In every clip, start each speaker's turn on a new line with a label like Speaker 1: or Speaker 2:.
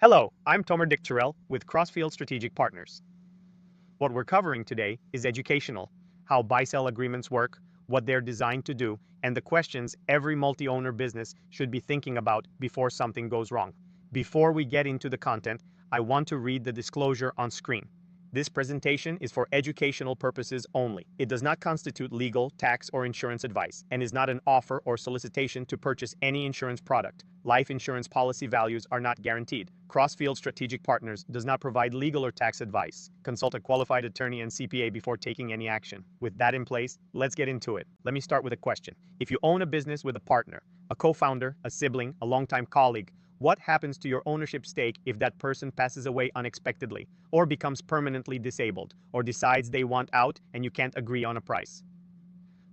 Speaker 1: Hello, I'm Tomer Dicturel with Crossfield Strategic Partners. What we're covering today is educational, how buy-sell agreements work, what they're designed to do, and the questions every multi-owner business should be thinking about before something goes wrong. Before we get into the content, I want to read the disclosure on screen. This presentation is for educational purposes only. It does not constitute legal, tax, or insurance advice, and is not an offer or solicitation to purchase any insurance product. Life insurance policy values are not guaranteed. Crossfield Strategic Partners does not provide legal or tax advice. Consult a qualified attorney and CPA before taking any action. With that in place, let's get into it. Let me start with a question. If you own a business with a partner, a co-founder, a sibling, a longtime colleague, what happens to your ownership stake if that person passes away unexpectedly, or becomes permanently disabled, or decides they want out and you can't agree on a price?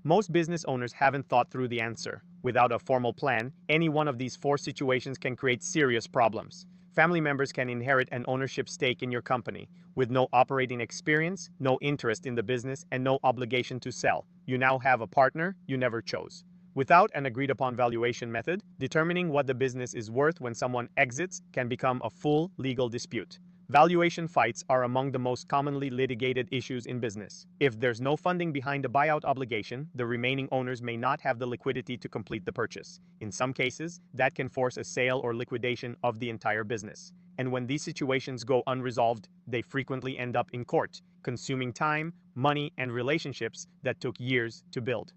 Speaker 1: Most business owners haven't thought through the answer. Without a formal plan, any one of these four situations can create serious problems. Family members can inherit an ownership stake in your company, with no operating experience, no interest in the business, and no obligation to sell. You now have a partner you never chose. Without an agreed-upon valuation method, determining what the business is worth when someone exits can become a full legal dispute. Valuation fights are among the most commonly litigated issues in business. If there's no funding behind a buyout obligation, the remaining owners may not have the liquidity to complete the purchase. In some cases, that can force a sale or liquidation of the entire business. And when these situations go unresolved, they frequently end up in court, consuming time, money, and relationships that took years to build.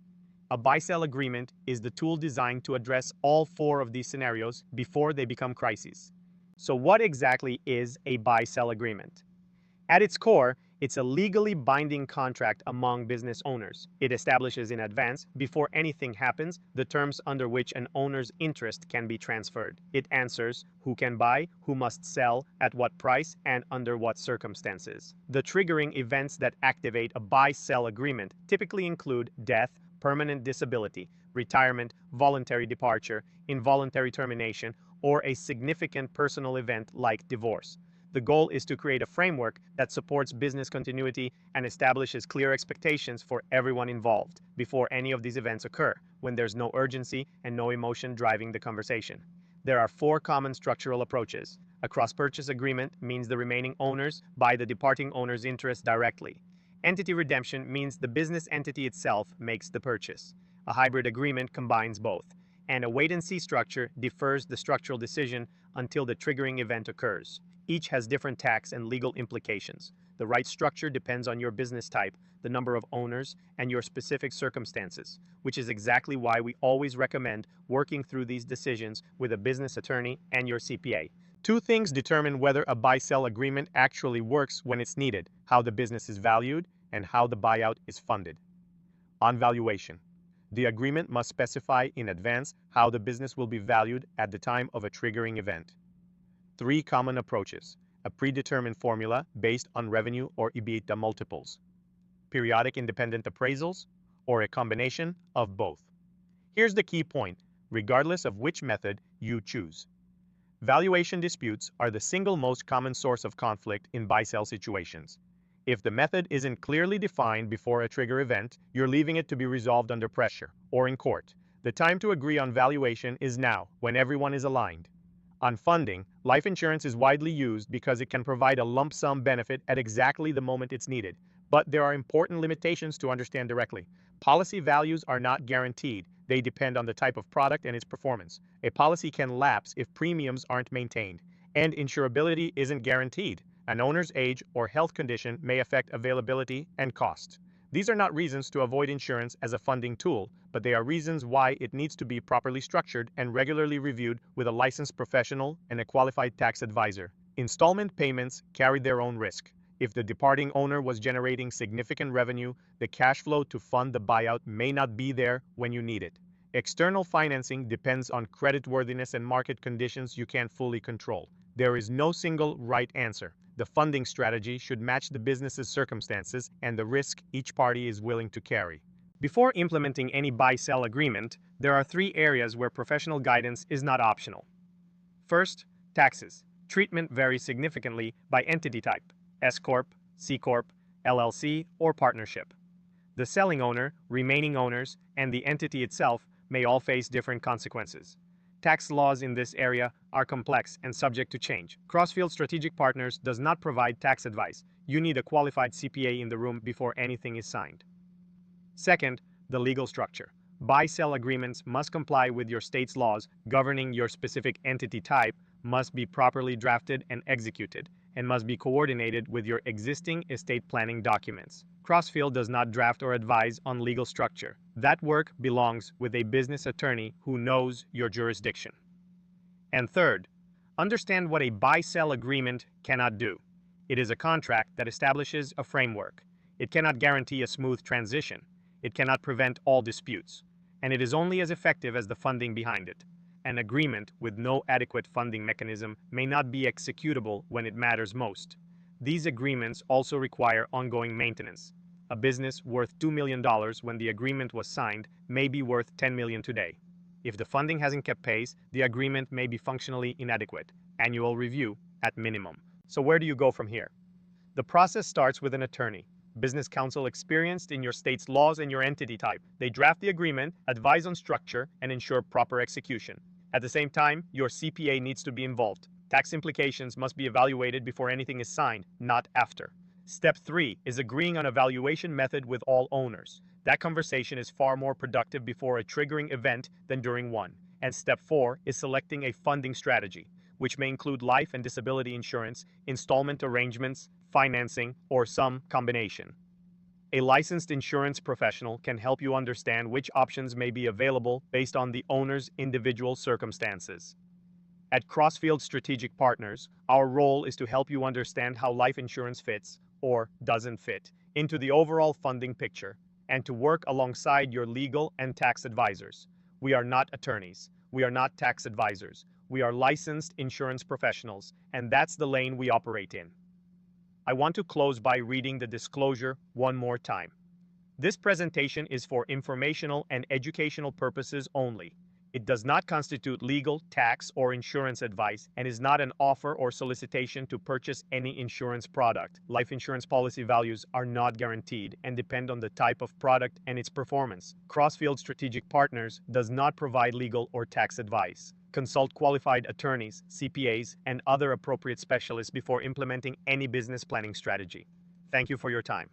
Speaker 1: A buy-sell agreement is the tool designed to address all four of these scenarios before they become crises. So what exactly is a buy-sell agreement? At its core, it's a legally binding contract among business owners. It establishes in advance, before anything happens, the terms under which an owner's interest can be transferred. It answers who can buy, who must sell, at what price, and under what circumstances. The triggering events that activate a buy-sell agreement typically include death, permanent disability, retirement, voluntary departure, involuntary termination, or a significant personal event like divorce. The goal is to create a framework that supports business continuity and establishes clear expectations for everyone involved before any of these events occur, when there's no urgency and no emotion driving the conversation. There are four common structural approaches. A cross-purchase agreement means the remaining owners buy the departing owner's interest directly. Entity redemption means the business entity itself makes the purchase. A hybrid agreement combines both. And a wait-and-see structure defers the structural decision until the triggering event occurs. Each has different tax and legal implications. The right structure depends on your business type, the number of owners, and your specific circumstances, which is exactly why we always recommend working through these decisions with a business attorney and your CPA. Two things determine whether a buy-sell agreement actually works when it's needed: how the business is valued and how the buyout is funded. On valuation, the agreement must specify in advance how the business will be valued at the time of a triggering event. Three common approaches: a predetermined formula based on revenue or EBITDA multiples, periodic independent appraisals, or a combination of both. Here's the key point: regardless of which method you choose, valuation disputes are the single most common source of conflict in buy-sell situations. If the method isn't clearly defined before a trigger event, you're leaving it to be resolved under pressure or in court. The time to agree on valuation is now, when everyone is aligned. On funding, life insurance is widely used because it can provide a lump sum benefit at exactly the moment it's needed. But there are important limitations to understand directly. Policy values are not guaranteed. They depend on the type of product and its performance. A policy can lapse if premiums aren't maintained, and insurability isn't guaranteed. An owner's age or health condition may affect availability and cost. These are not reasons to avoid insurance as a funding tool, but they are reasons why it needs to be properly structured and regularly reviewed with a licensed professional and a qualified tax advisor. Installment payments carry their own risk. If the departing owner was generating significant revenue, the cash flow to fund the buyout may not be there when you need it. External financing depends on creditworthiness and market conditions you can't fully control. There is no single right answer. The funding strategy should match the business's circumstances and the risk each party is willing to carry. Before implementing any buy-sell agreement, there are three areas where professional guidance is not optional. First, taxes. Treatment varies significantly by entity type: S Corp, C Corp, LLC, or partnership. The selling owner, remaining owners, and the entity itself may all face different consequences. Tax laws in this area are complex and subject to change. Crossfield Strategic Partners does not provide tax advice. You need a qualified CPA in the room before anything is signed. Second, the legal structure. Buy-sell agreements must comply with your state's laws governing your specific entity type, must be properly drafted and executed, and must be coordinated with your existing estate planning documents. Crossfield does not draft or advise on legal structure. That work belongs with a business attorney who knows your jurisdiction. And third, understand what a buy-sell agreement cannot do. It is a contract that establishes a framework. It cannot guarantee a smooth transition. It cannot prevent all disputes. And it is only as effective as the funding behind it. An agreement with no adequate funding mechanism may not be executable when it matters most. These agreements also require ongoing maintenance. A business worth $2 million when the agreement was signed may be worth $10 million today. If the funding hasn't kept pace, the agreement may be functionally inadequate. Annual review at minimum. So where do you go from here? The process starts with an attorney. Business counsel experienced in your state's laws and your entity type. They draft the agreement, advise on structure, and ensure proper execution. At the same time, your CPA needs to be involved. Tax implications must be evaluated before anything is signed, not after. Step 3 is agreeing on a valuation method with all owners. That conversation is far more productive before a triggering event than during one. And step 4 is selecting a funding strategy, which may include life and disability insurance, installment arrangements, financing, or some combination. A licensed insurance professional can help you understand which options may be available based on the owner's individual circumstances. At Crossfield Strategic Partners, our role is to help you understand how life insurance fits, or doesn't fit, into the overall funding picture, and to work alongside your legal and tax advisors. We are not attorneys. We are not tax advisors. We are licensed insurance professionals, and that's the lane we operate in. I want to close by reading the disclosure one more time. This presentation is for informational and educational purposes only. It does not constitute legal, tax, or insurance advice and is not an offer or solicitation to purchase any insurance product. Life insurance policy values are not guaranteed and depend on the type of product and its performance. Crossfield Strategic Partners does not provide legal or tax advice. Consult qualified attorneys, CPAs, and other appropriate specialists before implementing any business planning strategy. Thank you for your time.